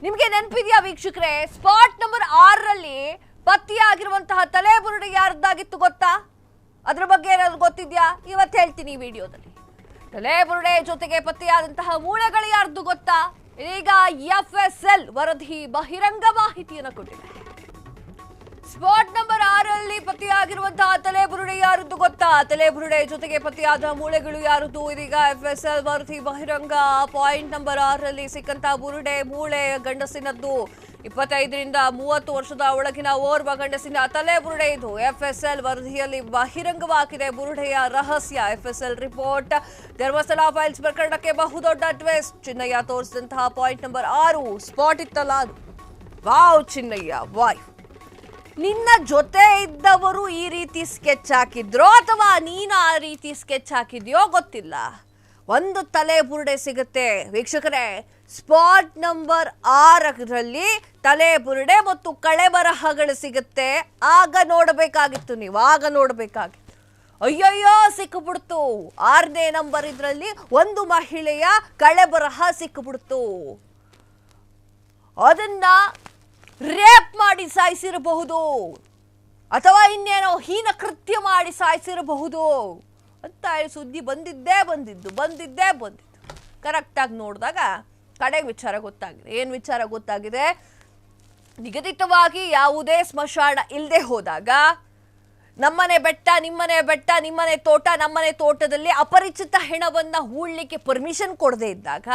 ನಿಮಗೆ ನೆನಪಿದೆಯಾ ವೀಕ್ಷಕರೇ, ಸ್ಪಾಟ್ ನಂಬರ್ 6ರಲ್ಲಿ ಪತ್ತೆಯಾಗಿರುವಂತಹ ತಲೆಬುರುಡೆ ಯಾರ್ದಾಗಿತ್ತು ಗೊತ್ತಾ? ಅದರ ಬಗ್ಗೆ ಏನಾದ್ರು ಗೊತ್ತಿದ್ಯಾ? ಇವತ್ತು ಹೇಳ್ತೀನಿ ಈ ವಿಡಿಯೋದಲ್ಲಿ. ತಲೆಬುರುಡೆ ಜೊತೆಗೆ ಪತ್ತೆಯಾದಂತಹ ಮೂಳೆಗಳು ಯಾರ್ದು ಗೊತ್ತಾ? ಈಗ FSL ವರದಿ ಬಹಿರಂಗ ಮಾಹಿತಿಯನ್ನು ಕೊಟ್ಟಿದೆ. ಸ್ಪಾಟ್ ನಂಬರ್ 6ರಲ್ಲಿ ಪತ್ತೆಯಾಗಿರುವಂತಹ ತಲೆಬುರುಡೆ ಯಾರದ್ದು ಗೊತ್ತಾ? ತಲೆಬುರುಡೆ ಜೊತೆಗೆ ಪತ್ತೆಯಾದ ಮೂಳೆಗಳು ಯಾರದ್ದು? ಇದೀಗ FSL ವರದಿ ಬಹಿರಂಗ. ಪಾಯಿಂಟ್ ನಂಬರ್ 6ರಲ್ಲಿ ಸಿಕ್ಕಂತಹ ಬುರುಡೆ ಮೂಳೆ ಗಂಡಸಿನದ್ದು. 25ರಿಂದ 30 ವರ್ಷದ ಒಳಗಿನ ಓರ್ವ ಗಂಡಸಿನ ತಲೆಬುರುಡೆ ಇದು. FSL ವರದಿಯಲ್ಲಿ ಬಹಿರಂಗವಾಗಿದೆ ಬುರುಡೆಯ ರಹಸ್ಯ. FSL report. ಧರ್ಮಸ್ಥಳ ಫೈಲ್ಸ್ ಪ್ರಕರಣಕ್ಕೆ ಬಹುದೊಡ್ಡ ಟ್ವಿಸ್ಟ್. ಚಿನ್ನಯ್ಯ ತೋರಿಸಿದಂತಹ ಪಾಯಿಂಟ್ ನಂಬರ್ 6 ಸ್ಪಾಟ್ ಇತ್ತಲ್ಲ ಅದು. ವಾವ್ ಚಿನ್ನಯ್ಯ, ವಾಯ್. ನಿನ್ನ ಜೊತೆ ಇದ್ದವರು ಈ ರೀತಿ ಸ್ಕೆಚ್ ಹಾಕಿದ್ರೋ ಅಥವಾ ನೀನು ಆ ರೀತಿ ಸ್ಕೆಚ್ ಹಾಕಿದ್ಯೋ ಗೊತ್ತಿಲ್ಲ. ಒಂದು ತಲೆಬುರುಡೆ ಸಿಗುತ್ತೆ ವೀಕ್ಷಕರೇ. ಸ್ಪಾಟ್ ನಂಬರ್ 6ರಲ್ಲಿ ತಲೆಬುರುಡೆ ಮತ್ತು ಕಳೆಬರಹಗಳು ಸಿಗುತ್ತೆ. ಆಗ ನೋಡಬೇಕಾಗಿತ್ತು ನೀವು, ಆಗ ನೋಡಬೇಕಾಗಿತ್ತು. ಅಯ್ಯಯ್ಯೋ ಸಿಕ್ಕಿಬಿಡ್ತು. 6ನೇ ನಂಬರ್ ಇದರಲ್ಲಿ ಒಂದು ಮಹಿಳೆಯ ಕಳೆಬರಹ ಸಿಕ್ಕಿಬಿಡ್ತು. ಅದನ್ನ ರೇಪ್ ಮಾಡಿ ಸಾಯಿಸಿರಬಹುದು ಅಥವಾ ಇನ್ನೇನೋ ಹೀನ ಕೃತ್ಯ ಮಾಡಿ ಸಾಯಿಸಿರಬಹುದು ಅಂತ ಸುದ್ದಿ ಬಂದಿದ್ದೇ ಬಂದಿದ್ದು. ಕರೆಕ್ಟಾಗಿ ನೋಡಿದಾಗ ಕಡೆ ವಿಚಾರ ಗೊತ್ತಾಗಿದೆ. ಏನು ವಿಚಾರ ಗೊತ್ತಾಗಿದೆ? ನಿಗದಿತವಾಗಿ ಯಾವುದೇ ಸ್ಮಶಾನ ಇಲ್ಲದೆ ಹೋದಾಗ ನಮ್ಮನೆ ಬೆಟ್ಟ, ನಿಮ್ಮನೆ ತೋಟ, ನಮ್ಮನೆ ತೋಟದಲ್ಲಿ ಅಪರಿಚಿತ ಹೆಣವನ್ನ ಹೂಳ್ಲಿಕ್ಕೆ ಪರ್ಮಿಷನ್ ಕೊಡದೇ ಇದ್ದಾಗ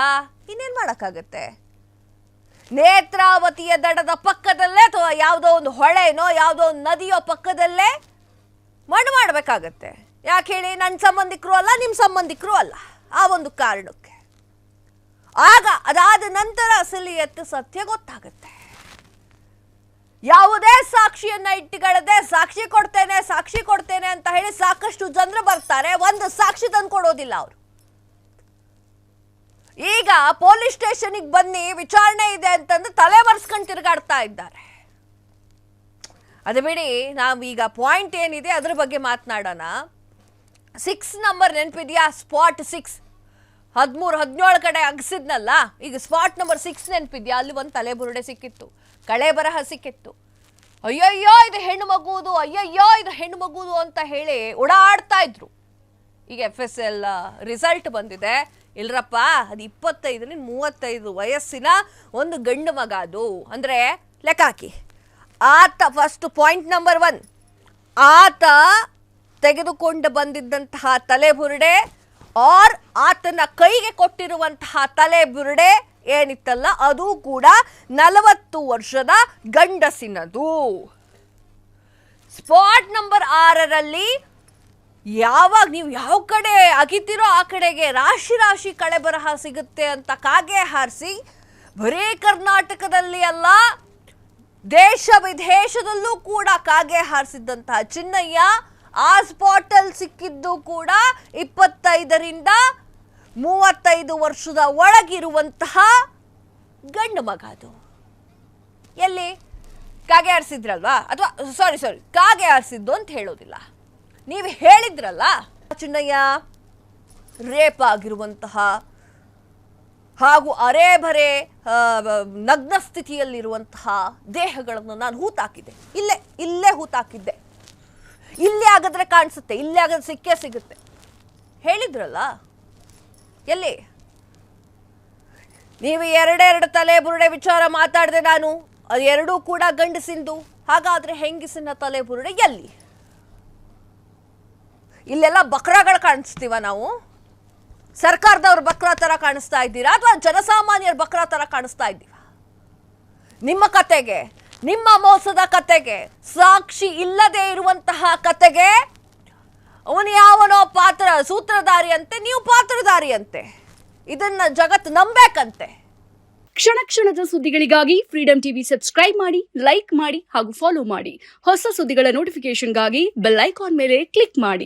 ಇನ್ನೇನು ಮಾಡೋಕ್ಕಾಗತ್ತೆ? ನೇತ್ರಾವತಿಯ ದಡದ ಪಕ್ಕದಲ್ಲೇ ಅಥವಾ ಯಾವುದೋ ಒಂದು ಹೊಳೆನೋ ಯಾವುದೋ ಒಂದು ನದಿಯೋ ಪಕ್ಕದಲ್ಲೇ ಮಣ್ಣು ಮಾಡಬೇಕಾಗತ್ತೆ. ಯಾಕೆ ಹೇಳಿ? ನನ್ನ ಸಂಬಂಧಿಕರು ಅಲ್ಲ, ನಿಮ್ಮ ಸಂಬಂಧಿಕರು ಅಲ್ಲ, ಆ ಒಂದು ಕಾರಣಕ್ಕೆ. ಆಗ ಅದಾದ ನಂತರ ಅಸಲಿಯತ್ತು ಸತ್ಯ ಗೊತ್ತಾಗುತ್ತೆ. ಯಾವುದೇ ಸಾಕ್ಷಿಯನ್ನ ಇಟ್ಟುಕೊಳ್ಳದೆ ಸಾಕ್ಷಿ ಕೊಡ್ತೇನೆ ಅಂತ ಹೇಳಿ ಸಾಕಷ್ಟು ಜನರು ಬರ್ತಾರೆ. ಒಂದು ಸಾಕ್ಷಿ ತಂದು ಕೊಡೋದಿಲ್ಲ ಅವರು. ಈಗ ಪೊಲೀಸ್ ಸ್ಟೇಷನ್ಗೆ ಬನ್ನಿ, ವಿಚಾರಣೆ ಇದೆ ಅಂತಂದು ತಲೆ ಬರ್ಸ್ಕೊಂಡು ತಿರುಗಾಡ್ತಾ ಇದ್ದಾರೆ. ಅದು ಬಿಡಿ, ನಾವೀಗ ಪಾಯಿಂಟ್ ಏನಿದೆ ಅದ್ರ ಬಗ್ಗೆ ಮಾತನಾಡೋಣ. 6 ನಂಬರ್ ನೆನಪಿದೆಯಾ? ಸ್ಪಾಟ್ 6 13-17 ಕಡೆ ಅಗಸಿದ್ನಲ್ಲ. ಈಗ ಸ್ಪಾಟ್ ನಂಬರ್ 6 ನೆನಪಿದ್ಯಾ? ಅಲ್ಲಿ ಒಂದು ತಲೆಬುರುಡೆ ಸಿಕ್ಕಿತ್ತು, ಕಳೆ ಬರಹ ಸಿಕ್ಕಿತ್ತು. ಅಯ್ಯಯ್ಯೋ ಇದು ಹೆಣ್ಣು ಮಗುದು ಅಂತ ಹೇಳಿ ಓಡಾಡ್ತಾ ಇದ್ರು. ಈಗ FSL ರಿಸಲ್ಟ್ ಬಂದಿದೆ. ಇಲ್ರಪ್ಪ, ಅದು 25-35 ವಯಸ್ಸಿನ ಒಂದು ಗಂಡು ಮಗ. ಅದು ಅಂದರೆ ಲೆಕ್ಕ ಹಾಕಿ. ಆತ ಫಸ್ಟ್ ಪಾಯಿಂಟ್ ನಂಬರ್ 1, ಆತ ತೆಗೆದುಕೊಂಡು ಬಂದಿದ್ದಂತಹ ತಲೆಬುರುಡೆ ಆರ್ ಆತನ ಕೈಗೆ ಕೊಟ್ಟಿರುವಂತಹ ತಲೆಬುರುಡೆ ಏನಿತ್ತಲ್ಲ ಅದು ಕೂಡ 40 ವರ್ಷದ ಗಂಡಸಿನದು. ಸ್ಪಾಟ್ ನಂಬರ್ 6ರಲ್ಲಿ ಯಾವಾಗ ನೀವು ಯಾವ ಕಡೆ ಅಗಿತೀರೋ ಆ ಕಡೆಗೆ ರಾಶಿ ಕಳೆ ಬರಹ ಸಿಗುತ್ತೆ ಅಂತ ಕಾಗೆ ಹಾರಿಸಿ, ಬರೀ ಕರ್ನಾಟಕದಲ್ಲಿ ಅಲ್ಲ ದೇಶ ವಿದೇಶದಲ್ಲೂ ಕೂಡ ಕಾಗೆ ಹಾರಿಸಿದ್ದಂತಹ ಚಿನ್ನಯ್ಯ ಆ ಸ್ಪಾಟಲ್ಲಿ ಸಿಕ್ಕಿದ್ದು ಕೂಡ 25ರಿಂದ 35 ವರ್ಷದ ಒಳಗಿರುವಂತಹ ಗಂಡು ಮಗ. ಅದು ಎಲ್ಲಿ ಕಾಗೆ ಹಾರಿಸಿದ್ರಲ್ವಾ, ಅಥವಾ ಸಾರಿ ಕಾಗೆ ಹಾರಿಸಿದ್ದು ಅಂತ ಹೇಳೋದಿಲ್ಲ, ನೀವು ಹೇಳಿದ್ರಲ್ಲ. ಚಿನ್ನಯ್ಯ ರೇಪ್ ಆಗಿರುವಂತಹ ಹಾಗೂ ಅರೆಬರೆ ನಗ್ನ ಸ್ಥಿತಿಯಲ್ಲಿರುವಂತಹ ದೇಹಗಳನ್ನು ನಾನು ಹೂತಾಕಿದ್ದೆ. ಇಲ್ಲೇ ಹೂತಾಕಿದ್ದೆ. ಇಲ್ಲೇ ಆಗಿದ್ರೆ ಕಾಣಿಸುತ್ತೆ, ಇಲ್ಲೇ ಆಗಿದ್ರೆ ಸಿಕ್ಕೇ ಸಿಗುತ್ತೆ ಹೇಳಿದ್ರಲ್ಲ. ಎಲ್ಲಿ? ನೀವು ಎರಡೆರಡು ತಲೆಬುರುಡೆ ವಿಚಾರ ಮಾತಾಡಿದೆ ನಾನು. ಅದು ಎರಡೂ ಕೂಡ ಗಂಡಸಿಂದು. ಹಾಗಾದ್ರೆ ಹೆಂಗಸಿನ ತಲೆಬುರುಡೆ ಎಲ್ಲಿ? ಇಲ್ಲೆಲ್ಲ ಬಕ್ರಾಗಳು ಕಾಣಿಸ್ತೀವ ನಾವು? ಸರ್ಕಾರದವ್ರ ಬಕ್ರಾ ತರ ಕಾಣಿಸ್ತಾ ಇದ್ದೀರಾ ಅಥವಾ ಜನಸಾಮಾನ್ಯರ ಬಕ್ರಾ ತರ ಕಾಣಿಸ್ತಾ ಇದ್ದೀವ? ನಿಮ್ಮ ಕತೆಗೆ, ನಿಮ್ಮ ಮೋಸದ ಕತೆಗೆ, ಸಾಕ್ಷಿ ಇಲ್ಲದೆ ಇರುವಂತಹ ಕತೆಗೆ ಅವನು ಯಾವನೋ ಸೂತ್ರಧಾರಿ ಅಂತೆ, ನೀವು ಪಾತ್ರಧಾರಿ ಅಂತೆ. ಇದನ್ನ ಜಗತ್ತು ನಂಬೇಕಂತೆ. ಕ್ಷಣ ಕ್ಷಣದ ಸುದ್ದಿಗಳಿಗಾಗಿ ಫ್ರೀಡಂ ಟಿವಿ ಸಬ್ಸ್ಕ್ರೈಬ್ ಮಾಡಿ, ಲೈಕ್ ಮಾಡಿ ಹಾಗೂ ಫಾಲೋ ಮಾಡಿ. ಹೊಸ ಸುದ್ದಿಗಳ ನೋಟಿಫಿಕೇಶನ್ಗಾಗಿ ಬೆಲ್ ಐಕಾನ್ ಮೇಲೆ ಕ್ಲಿಕ್ ಮಾಡಿ.